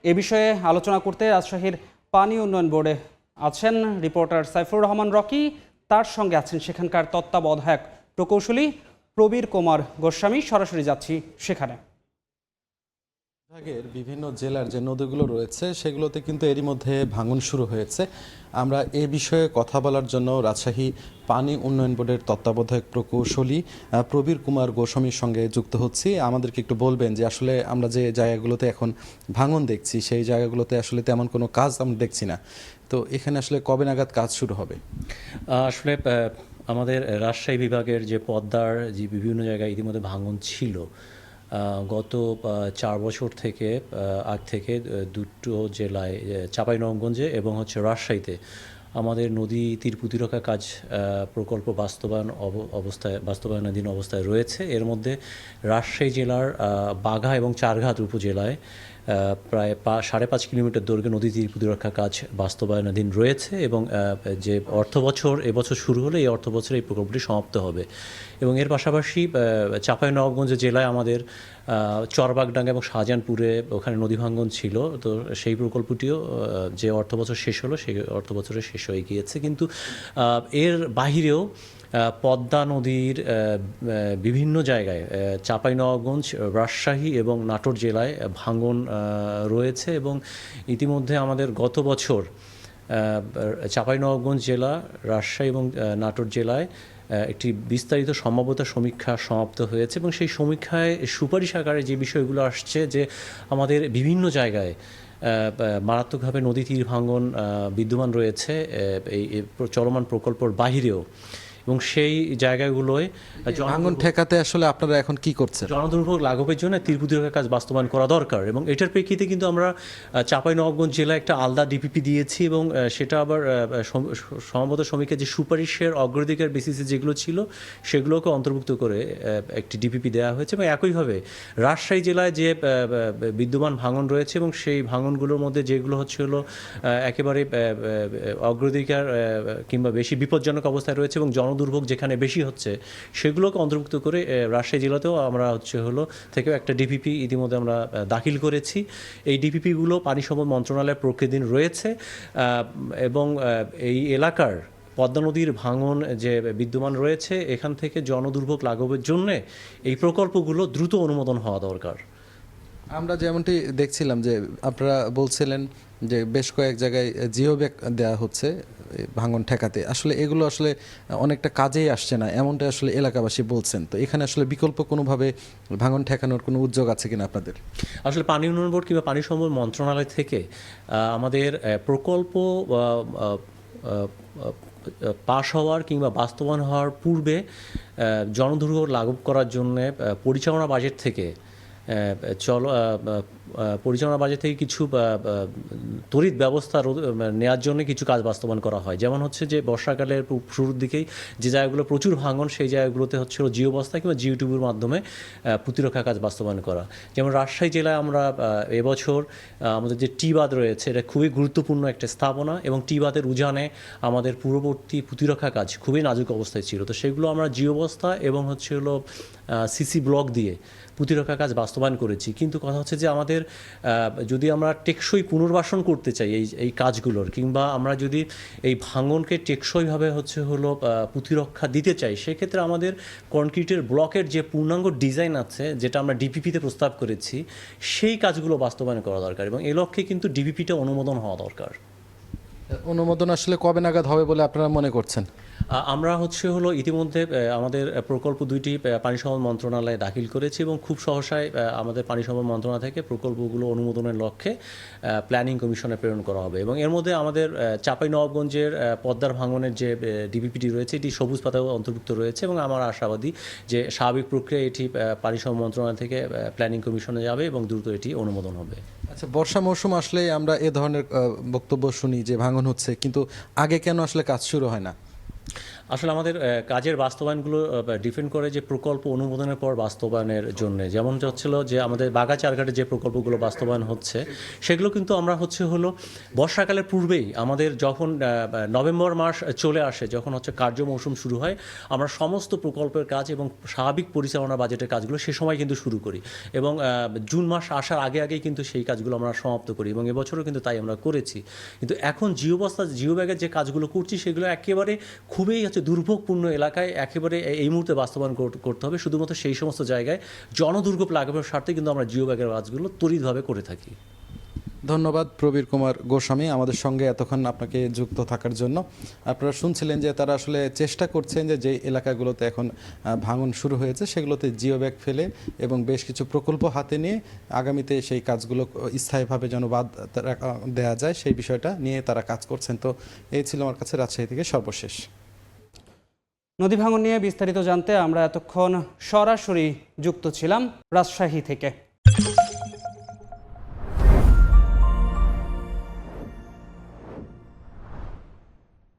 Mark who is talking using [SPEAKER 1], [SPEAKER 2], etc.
[SPEAKER 1] এ বিষয়ে আলোচনা করতে রাজশাহীর পানি উন্নয়ন বোর্ডে আছেন রিপোর্টার সাইফুর রহমান রকি, তার সঙ্গে আছেন সেখানকার তত্ত্বাবধায়ক প্রকৌশলী প্রবীর কুমার গোস্বামী। সরাসরি যাচ্ছি সেখানে।
[SPEAKER 2] বিভাগের বিভিন্ন জেলার যে নদীগুলো রয়েছে সেগুলোতে কিন্তু এরই মধ্যে ভাঙন শুরু হয়েছে। আমরা এ বিষয়ে কথা বলার জন্য রাজশাহী পানি উন্নয়ন বোর্ডের তত্ত্বাবধায়ক প্রকৌশলী প্রবীর কুমার গোস্বামীর সঙ্গে যুক্ত হচ্ছি। আমাদেরকে একটু বলবেন যে আসলে আমরা যে জায়গাগুলোতে এখন ভাঙন দেখছি সেই জায়গাগুলোতে আসলে তেমন কোনো কাজ আমরা দেখছি না, তো এখানে আসলে কবে নাগাদ কাজ শুরু হবে?
[SPEAKER 3] আসলে আমাদের রাজশাহী বিভাগের যে পদ্মার যে বিভিন্ন জায়গায় ইতিমধ্যে ভাঙন ছিল, গত 4 বছর থেকে আগ থেকে দুটো জেলায় চাঁপাইনবাবগঞ্জে এবং রাজশাহীতে আমাদের নদী তীর প্রতিরক্ষা কাজ প্রকল্প বাস্তবায়নাধীন অবস্থায় রয়েছে। এর মধ্যে রাজশাহী জেলার বাঘা এবং চারঘাট উপজেলায় প্রায় 5.5 কিলোমিটার দৈর্ঘ্যে নদী তীর প্রতিরক্ষা কাজ বাস্তবায়নাধীন রয়েছে এবং যে অর্থবছর এবছর শুরু হলে এই অর্থবছরে এই প্রকল্পটি সমাপ্ত হবে। এবং এর পাশাপাশি চাঁপাইনবাবগঞ্জ জেলায় আমাদের চরবাগডাঙ্গা এবং শাহজাহানপুরে ওখানে নদী ভাঙ্গন ছিল, তো সেই প্রকল্পটিও যে অর্থবছর শেষ হলো সেই অর্থবছরে শেষ হয়ে গিয়েছে। কিন্তু এর বাহিরেও পদ্মা নদীর বিভিন্ন জায়গায় চাঁপাইনবাবগঞ্জ, রাজশাহী এবং নাটোর জেলায় ভাঙন রয়েছে। এবং ইতিমধ্যে আমাদের গত বছর চাঁপাইনবাবগঞ্জ জেলা, রাজশাহী এবং নাটোর জেলায় একটি বিস্তারিত সম্ভাব্যতা সমীক্ষা সমাপ্ত হয়েছে এবং সেই সমীক্ষায় সুপারিশ আকারে যে বিষয়গুলো আসছে যে আমাদের বিভিন্ন জায়গায় মারাত্মকভাবে নদী তীর ভাঙন বিদ্যমান রয়েছে এই চলমান প্রকল্পের বাহিরেও, এবং সেই জায়গাগুলোয়
[SPEAKER 2] ভাঙন ঠেকাতে আসলে আপনারা এখন কি করছেন?
[SPEAKER 3] জনদুর্ভোগ লাঘবের জন্য তীর প্রতিরক্ষা কাজ বাস্তবায়ন করা দরকার। এবং এটার প্রেক্ষিতে কিন্তু আমরা চাঁপাইনবাবগঞ্জ জেলায় একটা আলাদা ডিপিপি দিয়েছি এবং সেটা আবার সম্ভবত সমীক্ষা যে সুপারিশের অগ্রাধিকার বেসিসে যেগুলো ছিল সেগুলোকে অন্তর্ভুক্ত করে একটি ডিপিপি দেওয়া হয়েছে। এবং একইভাবে রাজশাহী জেলায় যে বিদ্যমান ভাঙন রয়েছে এবং সেই ভাঙনগুলোর মধ্যে যেগুলো একেবারে অগ্রাধিকার কিংবা বেশি বিপজ্জনক অবস্থায় রয়েছে এবং দুর্ভোগ যেখানে বেশি হচ্ছে সেগুলোকে অন্তর্ভুক্ত করে রাজশাহী জেলাতেও আমরা থেকেও একটা ডিপিপি ইতিমধ্যে আমরা দাখিল করেছি। এই ডিপিপিগুলো পানি সম্পদ মন্ত্রণালয়ের প্রক্রিয়াধীন রয়েছে এবং এই এলাকার পদ্মা নদীর ভাঙন যে বিদ্যমান রয়েছে এখান থেকে জনদুর্ভোগ লাঘবের জন্যে এই প্রকল্পগুলো দ্রুত অনুমোদন হওয়া দরকার।
[SPEAKER 2] আমরা যেমনটি দেখছিলাম যে আপনারা বলছিলেন যে বেশ কয়েক জায়গায় জিও ব্যাগ দেওয়া হচ্ছে ভাঙন ঠেকাতে, আসলে এগুলো আসলে অনেকটা কাজেই আসছে না এমনটা আসলে এলাকাবাসী বলছেন। তো এখানে আসলে বিকল্প কোনোভাবে ভাঙন ঠেকানোর কোনো উদ্যোগ আছে কিনা আপনাদের?
[SPEAKER 3] আসলে পানি উন্নয়ন বোর্ড কিংবা পানি সম্পদ মন্ত্রণালয় থেকে আমাদের প্রকল্প পাশ হওয়ার কিংবা বাস্তবায়ন হওয়ার পূর্বে জনদুর্ভোগ লাঘব করার জন্যে পরিচালনা বাজেট থেকে পরিচালনা বাজেট থেকে কিছু তড়িৎ ব্যবস্থা নেওয়ার জন্য কিছু কাজ বাস্তবায়ন করা হয়। যেমন যে বর্ষাকালের শুরুর দিকেই যে জায়গাগুলো প্রচুর ভাঙন সেই জায়গাগুলোতে জিও বস্তা কিংবা জিও টিউবের মাধ্যমে প্রতিরক্ষা কাজ বাস্তবায়ন করা। যেমন রাজশাহী জেলায় আমরা এবছর আমাদের যে টি বাঁধ রয়েছে এটা খুবই গুরুত্বপূর্ণ একটা স্থাপনা এবং টি বাঁধের উজানে আমাদের পূর্ববর্তী প্রতিরক্ষা কাজ খুবই নাজুক অবস্থায় ছিল, তো সেগুলো আমরা জিও বস্তা এবং সিসি ব্লক দিয়ে প্রতিরক্ষা কাজ বাস্তবায়ন করেছি। কিন্তু কথা যে আমাদের যদি আমরা টেকসই পুনর্বাসন করতে চাই এই কাজগুলোর, কিংবা আমরা যদি এই ভাঙনকে টেকসইভাবে প্রতিরক্ষা দিতে চাই, সেক্ষেত্রে আমাদের কনক্রিটের ব্লকের যে পূর্ণাঙ্গ ডিজাইন আছে যেটা আমরা ডিপিপিতে প্রস্তাব করেছি সেই কাজগুলো বাস্তবায়ন করা দরকার এবং এই লক্ষ্যে কিন্তু ডিপিপিটা অনুমোদন হওয়া দরকার।
[SPEAKER 2] অনুমোদন আসলে কবে নাগাদ হবে বলে আপনারা মনে করছেন?
[SPEAKER 3] আমরা ইতিমধ্যে আমাদের প্রকল্প দুইটি পানি সম্পদ মন্ত্রণালয়ে দাখিল করেছি এবং খুব সহসায় আমাদের পানি সম্পদ মন্ত্রণালয় থেকে প্রকল্পগুলো অনুমোদনের লক্ষ্যে প্ল্যানিং কমিশনে প্রেরণ করা হবে। এবং এর মধ্যে আমাদের চাঁপাইনবাবগঞ্জের পদ্মার ভাঙনের যে ডিপিপিটি রয়েছে এটি সবুজ পাতাও অন্তর্ভুক্ত রয়েছে এবং আমার আশাবাদী যে স্বাভাবিক প্রক্রিয়ায় এটি পানি সম্পদ মন্ত্রণালয় থেকে প্ল্যানিং কমিশনে যাবে এবং দ্রুত এটি অনুমোদন হবে।
[SPEAKER 2] আচ্ছা, বর্ষা মৌসুম আসলে আমরা এ ধরনের বক্তব্য শুনি যে ভাঙন হচ্ছে, কিন্তু আগে কেন আসলে কাজ শুরু হয় না?
[SPEAKER 3] আসলে আমাদের কাজের বাস্তবায়নগুলো ডিপেন্ড করে যে প্রকল্প অনুমোদনের পর বাস্তবায়নের জন্য, যেমন হচ্ছিল যে আমাদের বাগাচারঘাটে যে প্রকল্পগুলো বাস্তবায়ন হচ্ছে সেগুলো কিন্তু আমরা হলো বর্ষাকালের পূর্বেই, আমাদের যখন নভেম্বর মাস চলে আসে, যখন কার্য মৌসুম শুরু হয়, আমরা সমস্ত প্রকল্পের কাজ এবং স্বাভাবিক পরিচালনা বাজেটের কাজগুলো সে সময় কিন্তু শুরু করি এবং জুন মাস আসার আগে আগেই কিন্তু সেই কাজগুলো আমরা সমাপ্ত করি এবং এবছরও কিন্তু তাই আমরা করেছি। কিন্তু এখন জিও ব্যাগের যে কাজগুলো করছি সেগুলো একেবারে খুবই দুর্ভোগপূর্ণ এলাকায় একেবারে এই মুহূর্তে বাস্তবায়ন করতে হবে, শুধুমাত্র সেই সমস্ত জায়গায় জনদুর্ভোগ লাঘবের স্বার্থে কিন্তু আমরা জিও ব্যাগের কাজগুলো তড়িৎভাবে করে থাকি।
[SPEAKER 2] ধন্যবাদ প্রবীর কুমার গোস্বামী আমাদের সঙ্গে এতক্ষণ আপনাকে যুক্ত থাকার জন্য। আপনারা শুনছিলেন যে তারা আসলে চেষ্টা করছেন যে এলাকাগুলোতে এখন ভাঙন শুরু হয়েছে সেগুলোতে জিও ব্যাগ ফেলে এবং বেশ কিছু প্রকল্প হাতে নিয়ে আগামীতে সেই কাজগুলো স্থায়ীভাবে যেন বাদ দেওয়া যায় সেই বিষয়টা নিয়ে তারা কাজ করছেন। তো এই ছিল আমার কাছে রাজশাহী থেকে সর্বশেষ।
[SPEAKER 1] নদী ভাঙন নিয়ে বিস্তারিত জানতে আমরা এতক্ষণ সরাসরি যুক্ত ছিলাম রাজশাহী থেকে।